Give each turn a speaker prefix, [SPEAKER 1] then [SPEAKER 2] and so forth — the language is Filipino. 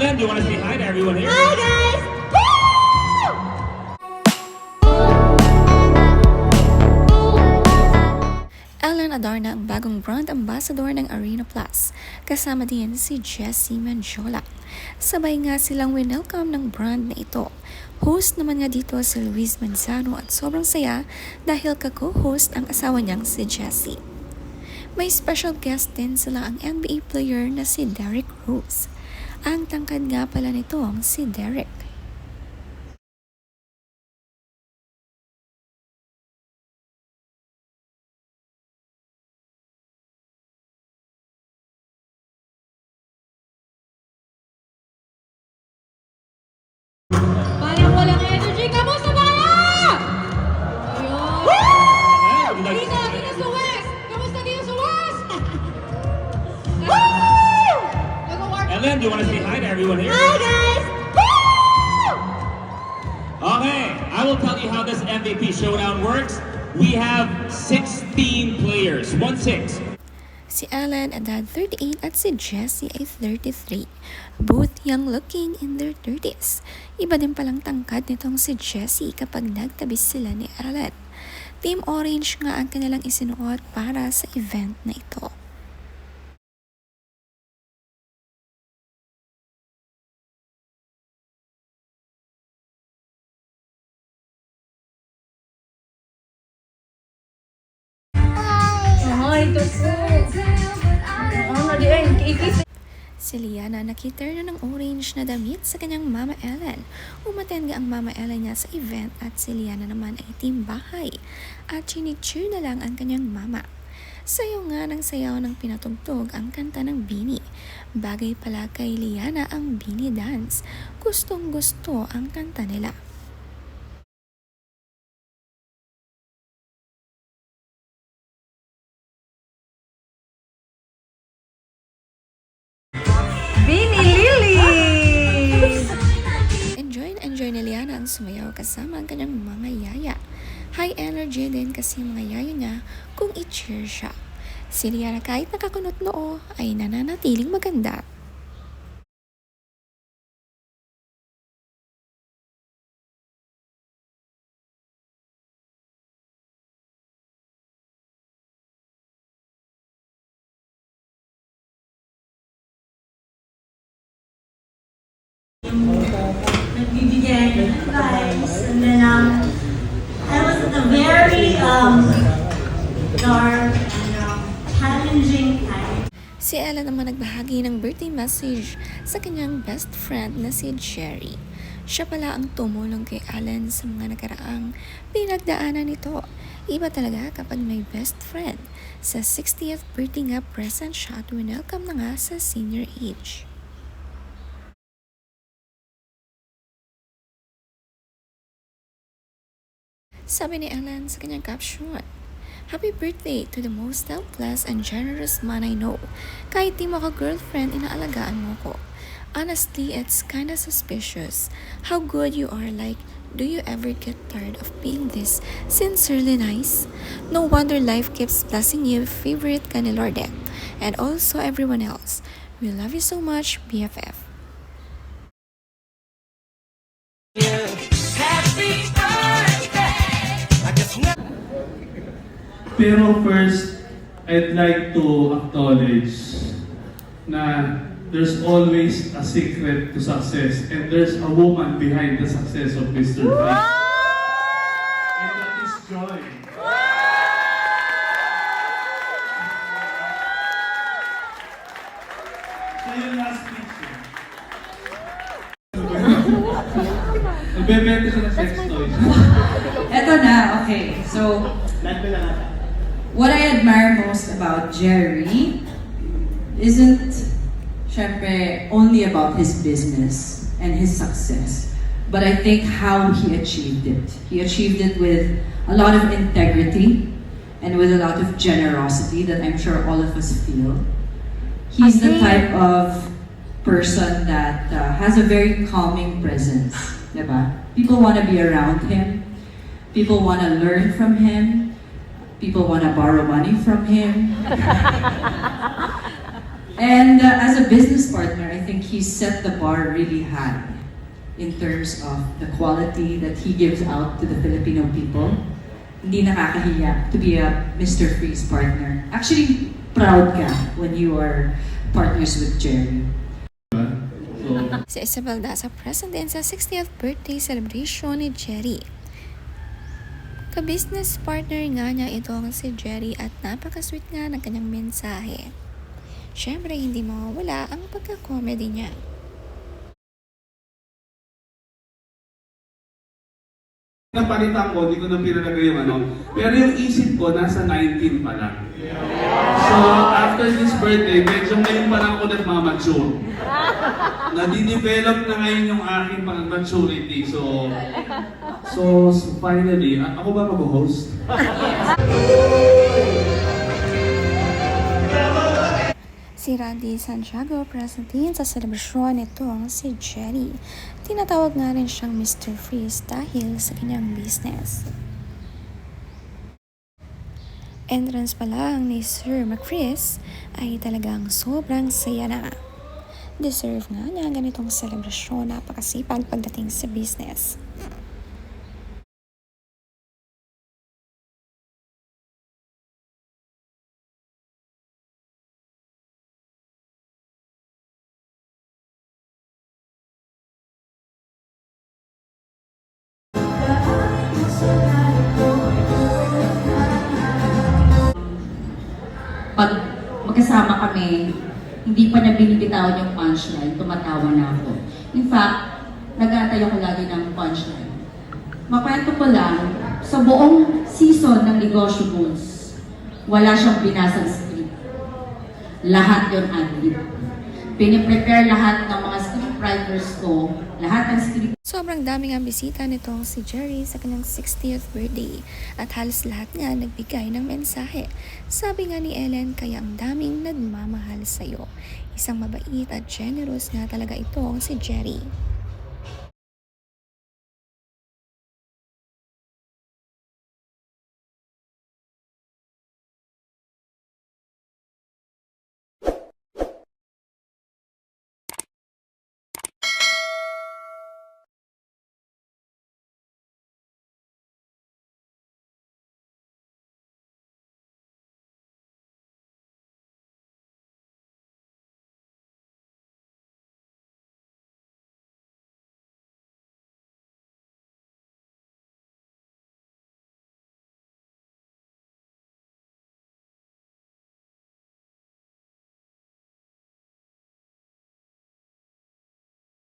[SPEAKER 1] Ellen, do you want to say hi to everyone here?
[SPEAKER 2] Hi guys!
[SPEAKER 3] Ellen Adarna ang bagong brand ambassador ng Arena Plus. Kasama din si Jessie Manjola. Sabay nga silang winelcome ng brand na ito. Host naman nga dito si Luis Manzano at sobrang saya dahil ka-co-host ang asawa niyang si Jessie. May special guest din sila ang NBA player na si Derrick Rose. Ang tangkad nga pala nito ang si Derrick.
[SPEAKER 2] Parang walang energy. Kamusta tayo? Ayun.
[SPEAKER 1] Ellen, would you like to
[SPEAKER 2] Dito,
[SPEAKER 1] say hi?
[SPEAKER 2] dito sa West. Kamusta dito sa West? Woo! Nag-work.
[SPEAKER 1] Ellen, do you want to say hi to everyone here?
[SPEAKER 2] Hi guys! Woo!
[SPEAKER 1] Okay, I will tell you how this MVP showdown works. We have 16 players, 1-6.
[SPEAKER 3] Si Ellen, edad 38 at si Jessie ay 33. Both young looking in their 30s. Iba din palang tangkad nitong si Jessie kapag nagtabis sila ni Ellen. Team Orange nga ang kanilang isinuot para sa event na ito.
[SPEAKER 2] Ay, ito po. Ano di ay, ikis.
[SPEAKER 3] Si Liana nakita na ng orange na damit sa kanyang Mama Ellen. Umaten nga ang Mama Ellen niya sa event at si Liana naman ay team bahay. At chinig-cheer na lang ang kanyang mama. Sayaw nga ng sayaw ng pinatugtog ang kanta ng Bini. Bagay pala kay Liana ang Bini dance. Gustong gusto ang kanta nila.
[SPEAKER 2] Bini Lily!
[SPEAKER 3] Enjoy ni Liana ang sumayaw kasama ang kanyang mga yaya. High energy din kasi mga yaya niya kung i-cheer siya. Si Liana kahit nakakunot noo ay nananatiling maganda.
[SPEAKER 4] Nagbibigay ng advice, and then I was at a very dark and challenging time.
[SPEAKER 3] Si Ella naman nagbahagi ng birthday message sa kanyang best friend na si Jerry. Siya pala ang tumulong kay Allen sa mga nakaraang pinagdaanan nito. Iba talaga kapag may best friend. Sa 60th birthday nga present siya at winelcome na nga sa senior age. Sabi ni Ellen sa kanyang caption, "Happy birthday to the most selfless and generous man I know. Kahit di mo ako girlfriend, inaalagaan mo ko. Honestly, it's kinda suspicious how good you are. Like, do you ever get tired of being this sincerely nice? No wonder life keeps blessing you, favorite ka ni Lorde. And also everyone else. We love you so much, BFF."
[SPEAKER 5] Pero first, I'd like to acknowledge na there's always a secret to success and there's a woman behind the success of Mr. Frank. And that is Joy. Siya yung last picture. Nagbebenta siya ng sex toys.
[SPEAKER 6] Eto na, okay. So, what I admire most about Jerry isn't, syempre, only about his business and his success, but I think how he achieved it. He achieved it with a lot of integrity and with a lot of generosity that I'm sure all of us feel. He's the type of person that has a very calming presence, diba? People want to be around him. People want to learn from him. People want to borrow money from him. And as a business partner, I think think he set the bar really high in terms of the quality that he gives out to the Filipino people. Hindi nakakahiya to be a Mr. Freeze partner. Actually, proud ka when you are partners with Jerry.
[SPEAKER 3] Si Isabel Daza present din sa 60th birthday celebration ni Jerry. Ka-business partner nga niya itong si Jerry at napaka-sweet nga ng kanyang mensahe. Siyempre, hindi mawawala ang pagka-comedy niya.
[SPEAKER 5] Napalitan ko, hindi ko na pinalagay yung ano. Pero yung isip ko, nasa 19 pa lang. So, after this birthday, medyo ngayon pa lang ako nagmamature. Nadidevelop na ngayon yung aking pag-maturity. So finally, ako ba mag-host?
[SPEAKER 3] Si Randy Santiago present din sa selebrasyon nitong si Jerry. Tinatawag nga rin siyang Mr. Freeze dahil sa kanyang business. Entrance pa lang ni Sir McFreeze ay talagang sobrang saya na. Deserve nga niya ganitong selebrasyon, napakasipag pagdating sa business.
[SPEAKER 7] Pag magkasama kami, hindi pa niya binibitawan yung punchline, tumatawa na ako. In fact, nag-aantay ako lagi ng punchline. Makwento ko lang, sa buong season ng Negosyo Bulls, wala siyang binasang script. Lahat yun ad-lib. Piniprepare lahat ng mga script writers ko, lahat ng script.
[SPEAKER 3] Sobrang daming ang bisita nitong si Jerry sa kanyang 60th birthday at halos lahat nga nagbigay ng mensahe. Sabi nga ni Ellen, kaya ang daming nagmamahal sa'yo. Isang mabait at generous nga talaga itong si Jerry.